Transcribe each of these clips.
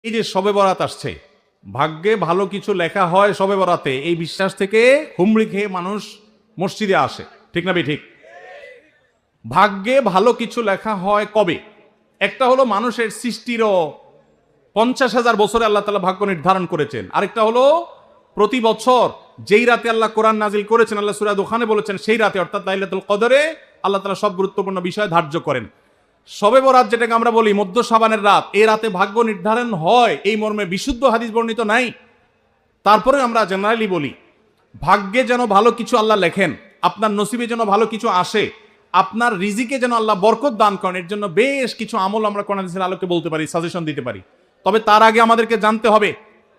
এই যে শবে বরাত আসছে, ভাগ্যে ভালো কিছু লেখা হয় শবে বরাতে, এই বিশ্বাস থেকে হুমড়ি খেয়ে মানুষ মসজিদে আসে। ঠিক না ঠিক? ভাগ্যে ভালো কিছু লেখা হয় কবে? একটা হলো মানুষের সৃষ্টিরও 50,000 বছরে আল্লাহ তাআলা ভাগ্য নির্ধারণ করেছেন। আরেকটা হলো প্রতি বছর যেই রাতে আল্লাহ কোরআন নাজিল করেছেন, আল্লাহ সূরা দুখানে বলেছেন সেই রাতে অর্থাৎ লাইলাতুল কদরে আল্লাহ তাআলা সব গুরুত্বপূর্ণ বিষয় ধার্য করেন। শবে বরাত যেটাকে আমরা বলি মধ্য শাবানের রাত, এই রাতে ভাগ্য নির্ধারণ হয় এই মর্মে বিশুদ্ধ হাদিস বর্ণিত নাই। তারপরে আমরা জেনারেলি বলি ভাগ্যে যেন ভালো কিছু আল্লাহ লেখেন, আপনার নসিবে যেন ভালো কিছু আসে, আপনার রিজিকে যেন আল্লাহ বরকত দান করেন, এর জন্য বেশ কিছু আমল আমরা কোরআন হাদিসের আলোকে বলতে পারি, সাজেশন দিতে পারি। তবে তার আগে আমাদেরকে জানতে হবে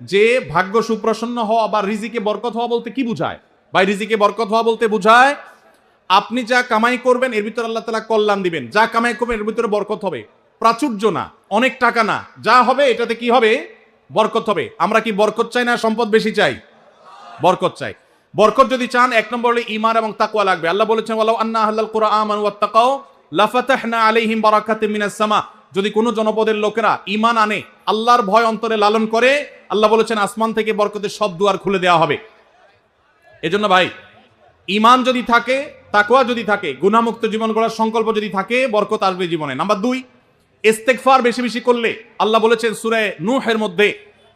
যে ভাগ্য সুপ্রসন্ন হওয়া বা রিজিকে বরকত হওয়া বলতে কি বুঝায়। ভাই, রিজিকে বরকত হওয়া বলতে বুঝায় আপনি যা কামাই করবেন এর ভিতরে আল্লাহ তাআলা কল্যাণ দিবেন, যা কামাই করবেন এর ভিতরে বরকত হবে। প্রাচুর্য না, অনেক টাকা না, যা হবে এটাতে কি হবে? বরকত হবে। আমরা কি বরকত চাই না সম্পদ বেশি চাই? বরকত চাই। বরকত যদি চান এক নম্বর হলো ঈমান এবং তাকওয়া লাগবে। আল্লাহ বলেছেন ওয়ালাউ আন্না আহলাল কুরআন আমানু ওয়াত্তাকাও লাফাতাহনা আলাইহিম বারাকাতিম মিনাস সামা। যদি কোনো জনপদের লোকেরা ঈমান আনে, আল্লাহর ভয় অন্তরে লালন করে, আল্লাহ বলেছেন আসমান থেকে বরকতের সব দুয়ার খুলে দেওয়া হবে। এজন্য ভাই, ঈমান যদি থাকে, তাকওয়া যদি থাকে, গুনাহমুক্ত জীবন গড়ার সংকল্প যদি থাকে, বরকত আসবে জীবনে। নাম্বার 2, ইস্তেগফার বেশি বেশি করলে, আল্লাহ বলেছেন সূরা নূহের মধ্যে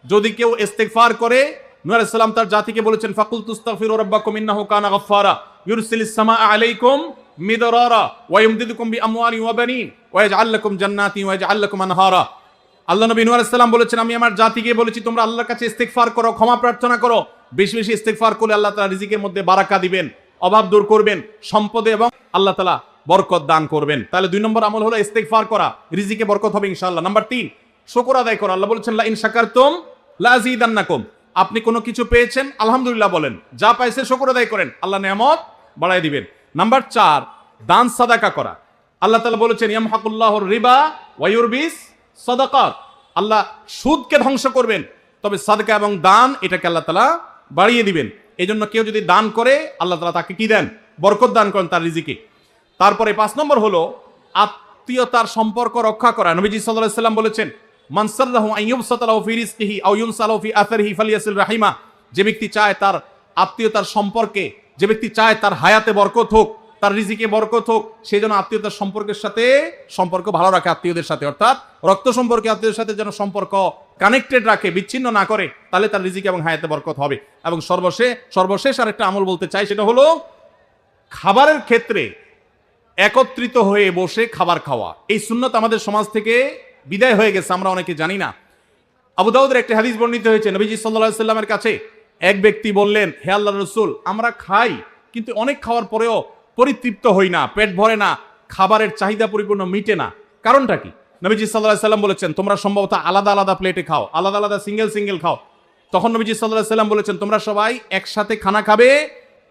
যদি কেউ ইস্তেগফার করে, নূহ আলাইহিস সালাম তার জাতিকে বলেছেন ফাকুল তুস্তাগফিরু রাব্বাকুম ইন্নাহু কানা গাফফারা ইউরসিলিস সামাআ আলাইকুম মিদরারা ওয়া ইমদিদুকুম বিআমওয়ালিন ওয়া বানিন ওয়া ইয়াজআল লাকুম জান্নাতিন ওয়া ইয়াজআল লাকুম আনহারা। আল্লাহ নবী নূহ আলাইহিস সালাম বলেছেন আমি আমার জাতিকে বলেছি তোমরা আল্লাহর কাছে ইস্তেগফার করো, ক্ষমা প্রার্থনা করো। বেশি বেশি ইস্তেগফার করলে আল্লাহ তাআলা রিজিকের মধ্যে বারাকা দিবেন, অভাব দূর করবেন, সম্পদে এবং আল্লাহ তাআলা বরকত দান করবেন। তাহলে 2 নম্বর আমল হলো ইস্তেগফার করা, রিজিকে বরকত হবে ইনশাআল্লাহ। নাম্বার 3, শুকর আদায় করা। আল্লাহ বলেছেন লা ইন শাকারতুম লা আযীদান্নাকুম। আপনি কোনো কিছু পেয়েছেন আলহামদুলিল্লাহ বলেন, যা পাইছে শুকর আদায় করেন, আল্লাহ নিয়ামত বাড়ায় দিবেন। নাম্বার 4, দান সাদাকা করা। আল্লাহ তাআলা বলেছেন ইয়ামহাকুল্লাহুর রিবা ওয়া ইউরবিস সাদাকাত। আল্লাহ সুদকে ধ্বংস করবেন, তবে সাদকা এবং দান এটাকে আল্লাহ তাআলা বাড়িয়ে দিবেন। এজন্য কেউ যদি দান করে আল্লাহ তাআলা তাকে কি দেন? বরকত দান করেন তার রিজিকে। তারপরে 5 নম্বর হলো আত্মীয়তার সম্পর্ক রক্ষা করা। নবীজি সাল্লাল্লাহু আলাইহি ওয়াসাল্লাম বলেছেন মান সাল্লাহু আন ইউবসাতা লাহু ফি রিজকিহি আও ইউনসালাহু ফি আসারিহি ফালিয়াসিল রাহিমা। যে ব্যক্তি চায় তার আত্মীয়তার সম্পর্কে, যে ব্যক্তি চায় তার হায়াতে বরকত হোক, তার রিজিকে বরকত হোক, সেই জন্য আত্মীয়তার সম্পর্কের সাথে সম্পর্ক ভালো রাখে, আত্মীয়দের সাথে অর্থাৎ রক্ত সম্পর্কে আত্মীয়দের সাথে যেন সম্পর্ক কানেক্টেড রাখে, বিচ্ছিন্ন না করে, তাহলে তার রিজিকে এবং হায়াতে বরকত হবে। এবং সর্বশেষ আরেকটা আমল বলতে চাই, সেটা হলো খাবারের ক্ষেত্রে একত্রিত হয়ে বসে খাবার খাওয়া। এই সুন্নত আমাদের সমাজ থেকে বিদায় হয়ে গেছে, আমরা অনেকে জানি না। আবু দাউদের একটা হাদিস বর্ণিত হয়েছে, নবীজি সাল্লাল্লাহু আলাইহি ওয়াসাল্লামের কাছে এক ব্যক্তি বললেন হে আল্লাহর রাসূল, আমরা খাই কিন্তু অনেক খাওয়ার পরেও পরিতৃপ্ত হই না, পেট ভরে না, খাবারের চাহিদা পরিপূর্ণ মিটে না, কারণটা কি? নবীজি সাল্লাল্লাহু আলাইহি ওয়াসাল্লাম বলেছেন তোমরা সম্ভবত আলাদা আলাদা প্লেটে খাও, আলাদা আলাদা সিঙ্গেল খাও। তখন নবীজি সাল্লাল্লাহু আলাইহি ওয়াসাল্লাম বলেছেন তোমরা সবাই একসাথে খানা খাবে,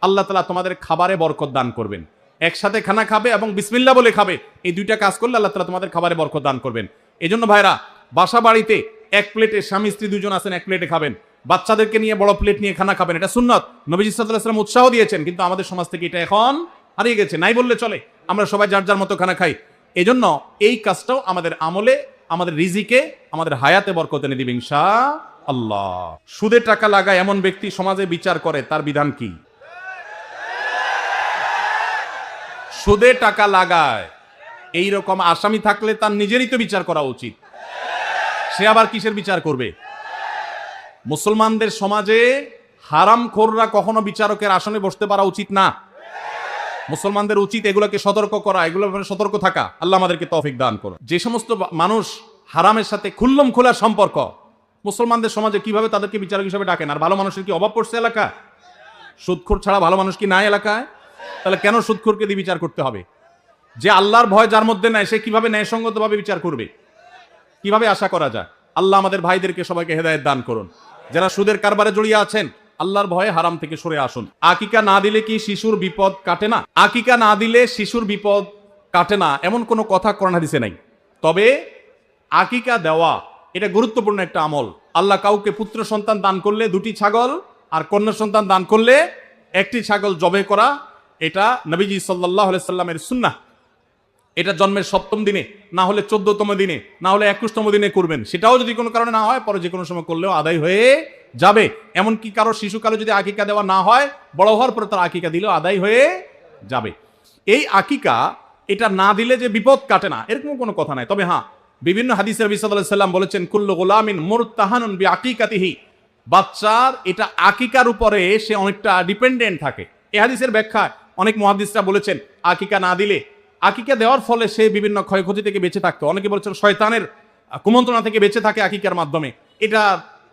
আল্লাহ তাআলা তোমাদের খাবারে বরকত দান করবেন। একসাথে খানা খাবে এবং বিসমিল্লাহ বলে খাবে, এই 2টা কাজ করলে আল্লাহ তাআলা তোমাদের খাবারে বরকত দান করবেন। এজন্য ভাইরা, বাসা বাড়িতে এক প্লেটে স্বামী স্ত্রী 2জন আছেন, এক প্লেটে খাবেন। বাচ্চাদেরকে নিয়ে বড় প্লেট নিয়ে খানা খাবেন, এটা সুন্নাত। নবীজি সাল্লাল্লাহু আলাইহি ওয়াসাল্লাম উৎসাহ দিয়েছেন, কিন্তু আমাদের সমাজ থেকে এটা এখন হারিয়ে গেছে, নাই বললে চলে। আমরা সবাই যার যার মতো খানা খাই। এজন্য এই কাজটাও আমাদের আমলে, আমাদের রিজিকে, আমাদের হায়াতে বরকত এনে দিবে ইনশাআল্লাহ। সুদে টাকা লাগায় এমন ব্যক্তি সমাজে বিচার করে, তার বিধান কি? সুদে টাকা লাগায় এই রকম আসামি থাকলে তার নিজেরই তো বিচার করা উচিত, সে আবার কিসের বিচার করবে? মুসলমানদের সমাজে হারামখোররা কখনো বিচারকের আসনে বসতে পারা উচিত না। মুসলমানদের উচিত এগুলোকে সতর্ক করা, এগুলো সতর্ক থাকা। আল্লাহ আমাদেরকে তৌফিক দান করুন। যে সমস্ত মানুষ হারামের সাথে খুল্লম খোলা সম্পর্ক, মুসলমানদের সমাজে কিভাবে তাদেরকে বিচারক হিসেবে ডাকেন? আর ভালো মানুষের কি অভাব পড়ছে এলাকা? সুদখোর ছাড়া ভালো মানুষ কি নাই এলাকায়? তাহলে কেন সুদখোরকে দিয়ে বিচার করতে হবে? যে আল্লাহর ভয় যার মধ্যে নাই, সে কিভাবে ন্যায়সঙ্গতভাবে বিচার করবে? কিভাবে আশা করা যায়? আল্লাহ আমাদের ভাইদেরকে সবাইকে হেদায়েত দান করুন। যারা সুদের কারবারে জড়িয়ে আছেন, আল্লাহর ভয়ে হারাম থেকে সরে আসুন। আকিকা না দিলে কি শিশুর বিপদ কাটে না? আকিকা না দিলে শিশুর বিপদ কাটে না এমন কোনো কথা কোরআন হাদিসে নাই। তবে আকিকা দেওয়া এটা গুরুত্বপূর্ণ একটা আমল। আল্লাহ কাউকে পুত্র সন্তান দান করলে 2টি ছাগল, আর কন্যা সন্তান দান করলে 1টি ছাগল জবে করা, এটা নবীজি সাল্লাল্লাহু আলাইহি সাল্লামের সুন্নাহ। এটা জন্মের 7ম দিনে, না হলে 14তম দিনে, না হলে 21তম দিনে করবেন। সেটাও যদি কোনো কারণে না হয়, পরে যে কোনো সময় করলেও আদায় হয়ে যাবে। এমনকি কারো শিশুকালে যদি আকিকা দেওয়া না হয়, বড় হওয়ার পরে তার আকিকা দিলেও আদায় হয়ে যাবে। এই আকিকা এটা না দিলে যে বিপদ কাটে না, এরকম কোনো কথা নাই। তবে হ্যাঁ, বিভিন্ন হাদিসে নবী সাল্লাল্লাহু আলাইহি ওয়াসাল্লাম বলেছেন, কুল্লু গুলামিন মুরতাহানুন বিআকিকাতিহি, বাচ্চার এটা আকিকার উপরে সে অনেকটা ডিপেন্ডেন্ট থাকে। এই হাদিসের ব্যাখ্যায় অনেক মুহাদ্দিসরা বলেছেন, আকিকা না দিলে, আকিকা দেওয়ার ফলে সে বিভিন্ন ক্ষয়ক্ষতি থেকে বেঁচে থাকতো। অনেকে বলেছেন শয়তানের কুমন্ত্রণা থেকে বেঁচে থাকে আকিকার মাধ্যমে, এটা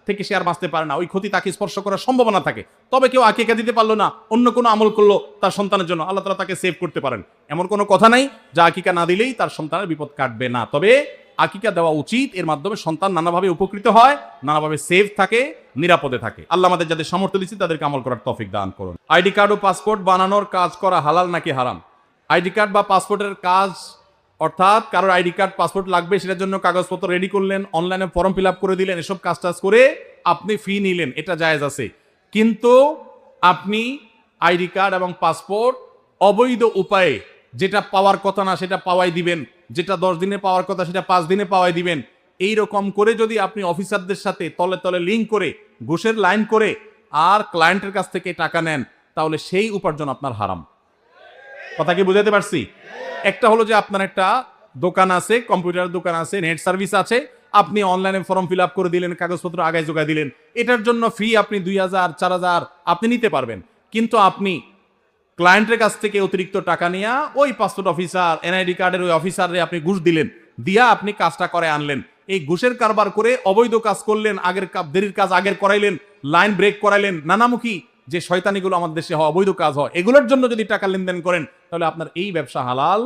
থেকে সে আর বাঁচতে পারে না, ওই ক্ষতি তাকে স্পর্শ করার সম্ভাবনা থাকে। তবে কেউ আকিকা দিতে পারলো না, অন্য কোনো আমল করলো তার সন্তানের জন্য, আল্লাহ তাআলা তাকে সেভ করতে পারেন। এমন কোনো কথা নাই যে আকিকা না দিলেই তার সন্তানের বিপদ কাটবে না। তবে আকিকা দেওয়া উচিত, এর মাধ্যমে সন্তান নানাভাবে উপকৃত হয়, নানাভাবে সেভ থাকে, নিরাপদে থাকে। আল্লাহ আমাদের যাদের সামর্থ্য দিচ্ছে তাদেরকে আমল করার তৌফিক দান করুন। আইডি কার্ড ও পাসপোর্ট বানানোর কাজ করা হালাল নাকি হারাম? আইডি কার্ড বা পাসপোর্টের কাজ, অর্থাৎ কারোর আইডি কার্ড পাসপোর্ট লাগবে, সেটার জন্য কাগজপত্র রেডি করলেন, অনলাইনে ফর্ম ফিল আপ করে দিলেন, এসব কাজ টাজ করে আপনি ফি নিলেন, এটা জায়েজ আছে। কিন্তু আপনি আইডি কার্ড এবং পাসপোর্ট অবৈধ উপায়ে, যেটা পাওয়ার কথা না সেটা পাওয়াই দিবেন, যেটা 10 দিনে পাওয়ার কথা সেটা 5 দিনে পাওয়াই দিবেন, এই রকম করে যদি আপনি অফিসারদের সাথে তলে তলে লিঙ্ক করে, ঘুষের লাইন করে আর ক্লায়েন্টের কাছ থেকে টাকা নেন, তাহলে সেই উপার্জন আপনার হারাম। কথা কি বুঝাতে পারছি? একটা হলো যে আপনার একটা দোকান আছে, কম্পিউটার দোকান আছে, নেট সার্ভিস আছে, আপনি অনলাইনে ফর্ম ফিল আপ করে দিলেন, কাগজপত্র আগায় জোগায় দিলেন, এটার জন্য ফি আপনি 2000 4000 আপনি নিতে পারবেন। কিন্তু আপনি ক্লায়েন্টের কাছ থেকে অতিরিক্ত টাকা নিয়ে ওই পাসপোর্ট অফিসার, এনআইডি কার্ডের ওই অফিসারে আপনি ঘুষ দিলেন, দিয়া আপনি কাজটা করে আনলেন। এই ঘুষের কারবার করে অবৈধ কাজ করলেন, আগের দেরির কাজ আগের করাইলেন, লাইন ব্রেক করাইলেন, নানামুখী যে শয়তানিগুলো আমাদের দেশে হয়, অবৈধ কাজ হয়, এগুলোর জন্য যদি টাকা লেনদেন করেন, তাহলে আপনার এই ব্যবসা হালাল